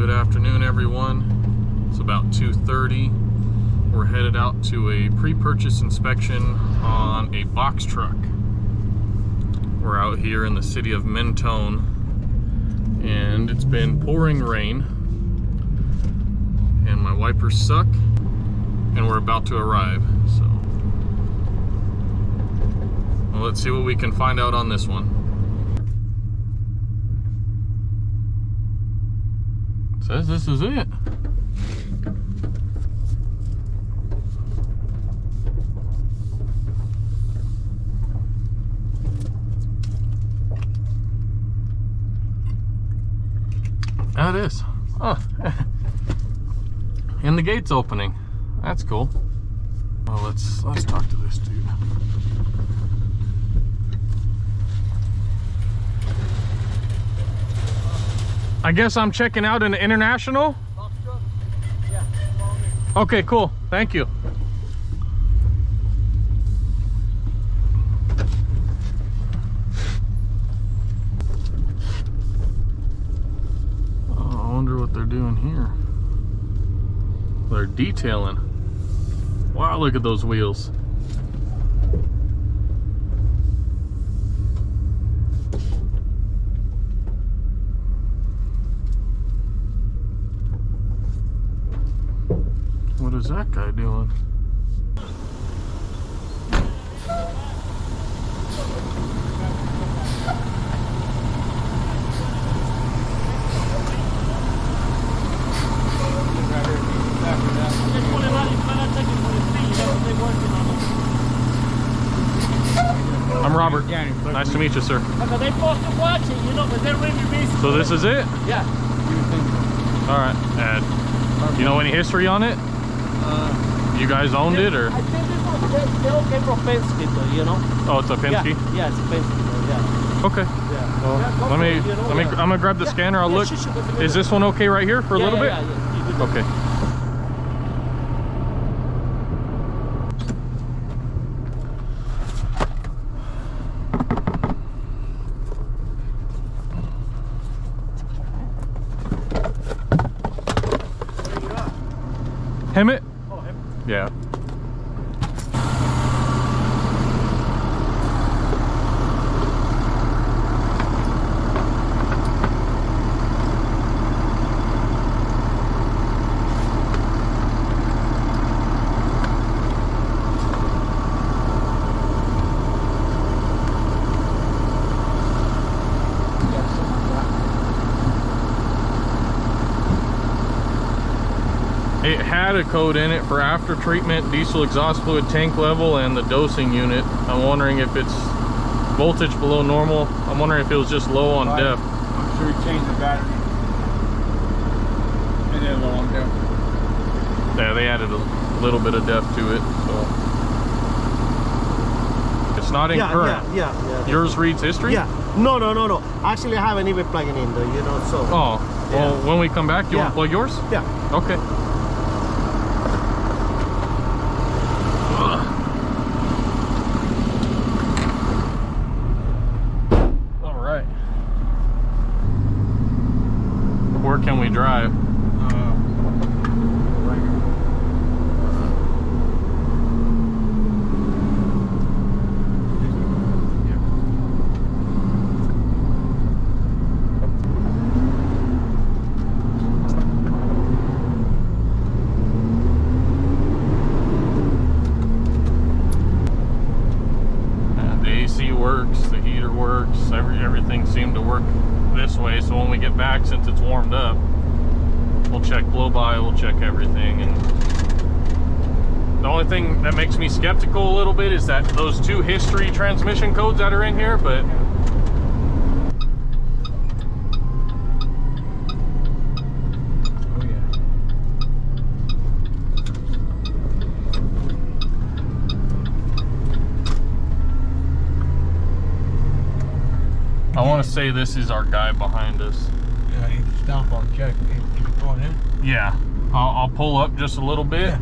Good afternoon, everyone. It's about 2:30. We're headed out to a pre-purchase inspection on a box truck. We're out here in the city of Mentone, and it's been pouring rain, and my wipers suck, and we're about to arrive. So, well, let's see what we can find out on this one. Says this is it. That is. Oh. And the gate's opening. That's cool. Well, let's talk to this dude. I guess I'm checking out an international? Yeah. Okay, cool. Thank you. Oh, I wonder what they're doing here. They're detailing. Wow, look at those wheels. What is that guy doing? I'm Robert. Nice to meet you, sir. They're supposed to watch it, you know, but they're really busy. So this is it? Yeah. All right. You know any history on it? You guys owned it, or? I think this was they all came from Penske, though, you know. Oh, it's a Penske. Yeah, it's a Penske, though, yeah. Okay. Yeah. Well, I'm gonna grab the scanner. I'll look. Sure. Is this one okay right here for a little bit? Yeah. Okay. Hemet? Oh, Hemet. Yeah. It had a code in it for after treatment, diesel exhaust fluid tank level, and the dosing unit. I'm wondering if it's voltage below normal. I'm wondering if it was just low on def. I'm sure he changed the battery. And then low on def. Yeah, they added a little bit of def to it, so. It's not in current. Yeah. Yours reads history? Yeah. No. Actually, I haven't even plugged it in, though, you know, so. Oh, well, when we come back, you want to plug yours? Yeah. Okay. Where can we drive? Right here. The AC works, the heater works, everything seemed to work this way, so when we get back, since it's warmed up, we'll check blow by, we'll check everything. And the only thing that makes me skeptical a little bit is that those two history transmission codes that are in here, but I want to say this is our guy behind us. Yeah, you can stop on check. Keep it going in. Yeah, I'll pull up just a little bit. Yeah.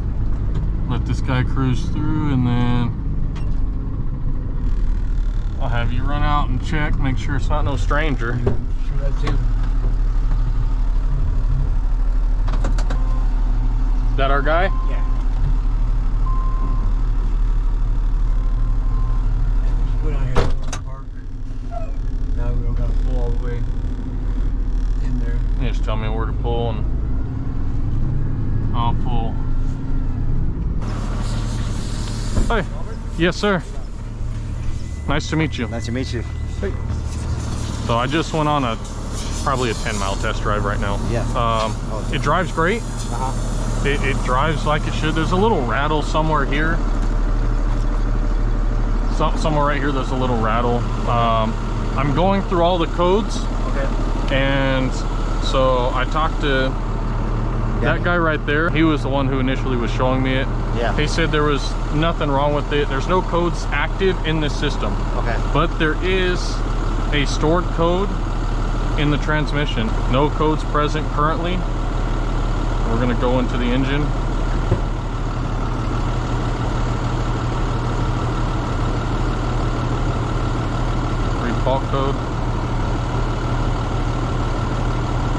Let this guy cruise through, and then I'll have you run out and check, make sure it's not no stranger. Sure that's him. that our guy? Yeah. Just go down here to the park. Now we don't gotta pull all the way in there. You just tell me where to pull and I'll pull. Hi. Yes, sir. Nice to meet you. Nice to meet you. Hey. So I just went on probably a 10-mile test drive right now. Yeah. It drives great. It drives like it should. There's a little rattle somewhere here. Somewhere right here, there's a little rattle. I'm going through all the codes. Okay. And so I talked to that guy right there. He was the one who initially was showing me it. Yeah. He said there was nothing wrong with it. There's no codes active in this system. Okay. But there is a stored code in the transmission. No codes present currently. We're gonna go into the engine. Read fault code.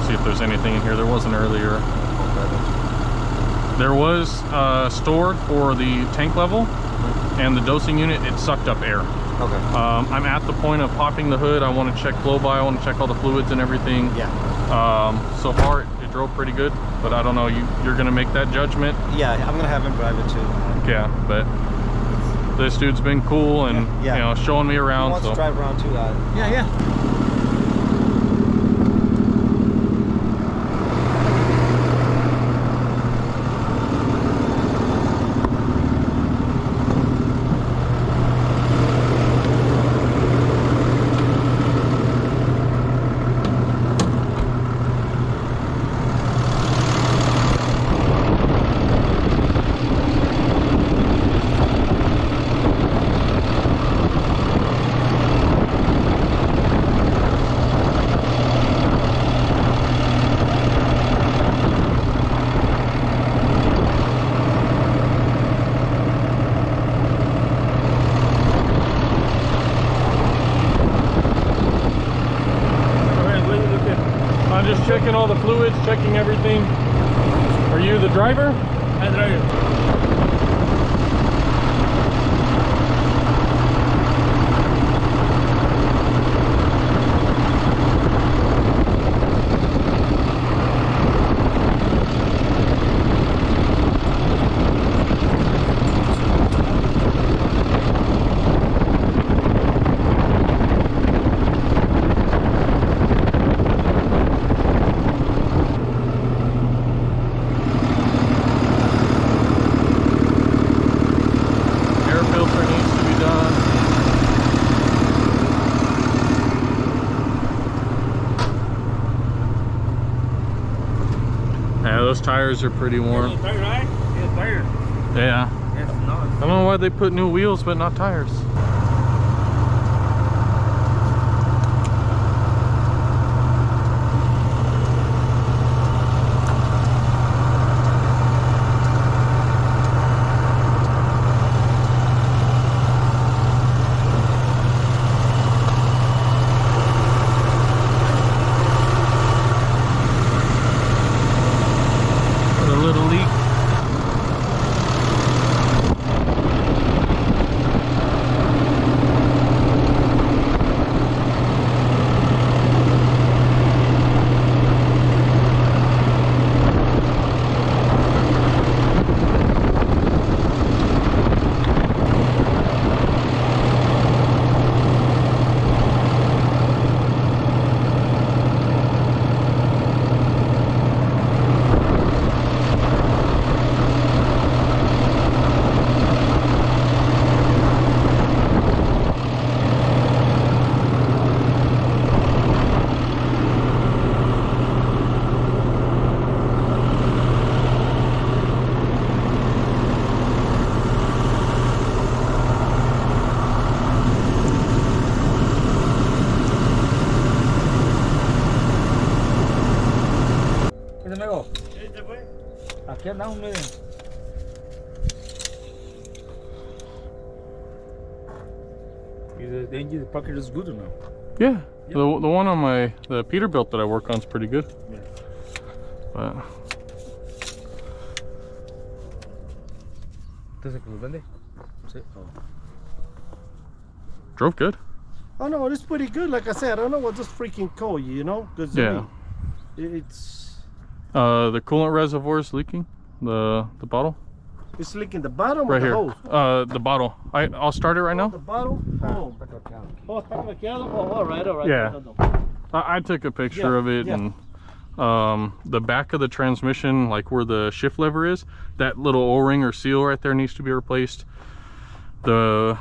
See if there's anything in here. There wasn't earlier. There was stored for the tank level and the dosing unit. It sucked up air. Okay. I'm at the point of popping the hood. I want to check blow by. I want to check all the fluids and everything. Yeah. So far it drove pretty good, but I don't know. You're gonna make that judgment. Yeah, I'm gonna have him drive it too. Yeah, but this dude's been cool and Yeah. you know, showing me He around. wants So to drive around too. Yeah. I'm just checking all the fluids, checking everything. Are you the driver? I drive. Yeah, those tires are pretty warm. Tire, right? Yeah, tire. Yeah. Yes, no. I don't know why they put new wheels but not tires. Aquí andamos, miren. The engine, the pocket is good or no? Yeah. The one on the Peterbilt that I work on is pretty good. Yeah. But ¿Este es el que nos vende? Sí. Oh. Drove good. Oh no, it's pretty good. Like I said, I don't know what this freaking call you know? Because Yeah. it's The coolant reservoir is leaking. The bottle. it's leaking the bottom Right or the here. hose? The bottle. I'll start it right now. The bottom? Oh. Oh, está craqueado? Oh, all right. Yeah. No, no. I took a picture of it, and the back of the transmission, like where the shift lever is, that little O-ring or seal right there needs to be replaced. The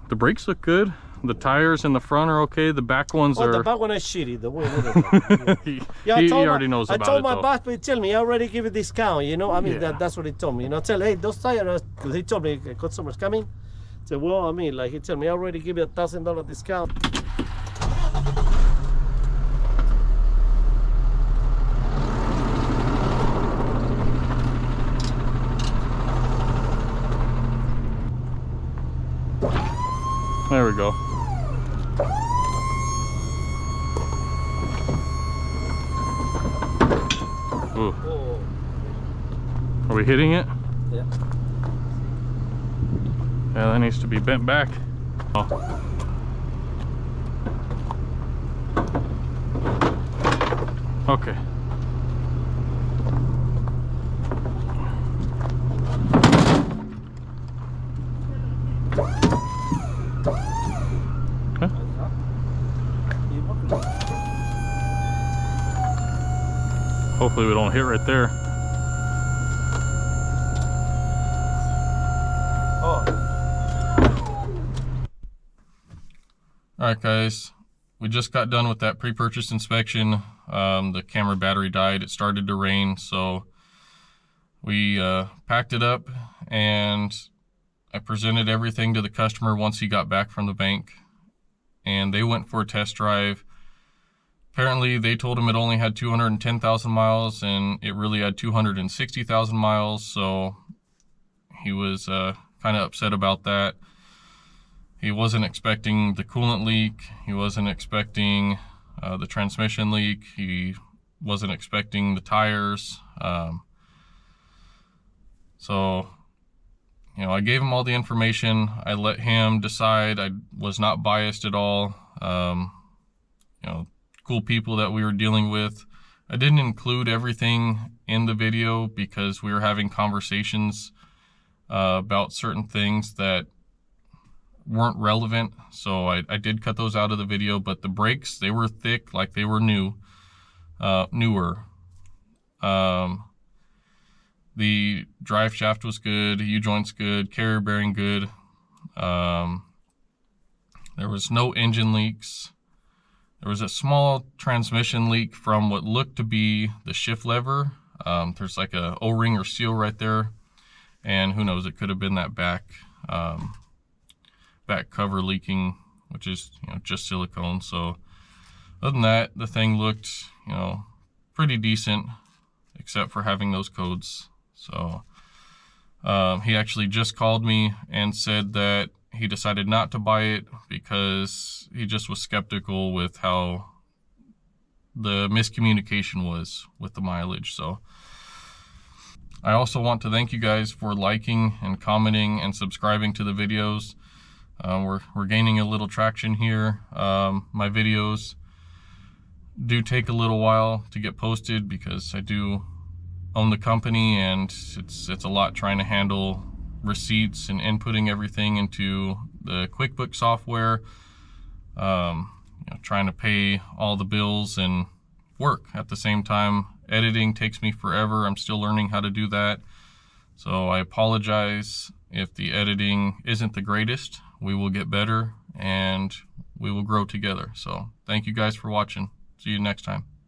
brakes look good. The tires in the front are okay. The back ones are. The back one is shitty. The way he already knows about it. I told my though. boss, but he told me I already give a discount. You know, I mean Yeah. that's what he told me. You know, tell hey those tires, because he told me a customer's coming. So well, I mean, like he told me I already give you $1,000 discount. There we go. Ooh. Oh. Are we hitting it? Yeah. Yeah, that needs to be bent back. Oh. Okay. Hopefully we don't hit right there. Alright guys, we just got done with that pre-purchase inspection. The camera battery died. It started to rain, so we packed it up and I presented everything to the customer once he got back from the bank, and they went for a test drive. Apparently they told him it only had 210,000 miles and it really had 260,000 miles, so he was kind of upset about that. He wasn't expecting the coolant leak. He wasn't expecting the transmission leak. He wasn't expecting the tires. So, you know, I gave him all the information. I let him decide. I was not biased at all. You know, cool people that we were dealing with. I didn't include everything in the video because we were having conversations about certain things that weren't relevant, so I did cut those out of the video. But the brakes, they were thick, like they were newer. The drive shaft was good, U-joint's good, carrier bearing good. There was no engine leaks. There was a small transmission leak from what looked to be the shift lever. There's like a O-ring or seal right there, and who knows, it could have been that back cover leaking, which is, you know, just silicone. So other than that, the thing looked, you know, pretty decent, except for having those codes. So he actually just called me and said that he decided not to buy it because he just was skeptical with how the miscommunication was with the mileage. So I also want to thank you guys for liking and commenting and subscribing to the videos. We're gaining a little traction here. My videos do take a little while to get posted because I do own the company, and it's a lot trying to handle receipts and inputting everything into the QuickBooks software. You know, trying to pay all the bills and work at the same time. Editing takes me forever. I'm still learning how to do that. So I apologize if the editing isn't the greatest. We will get better and we will grow together. So thank you guys for watching. See you next time.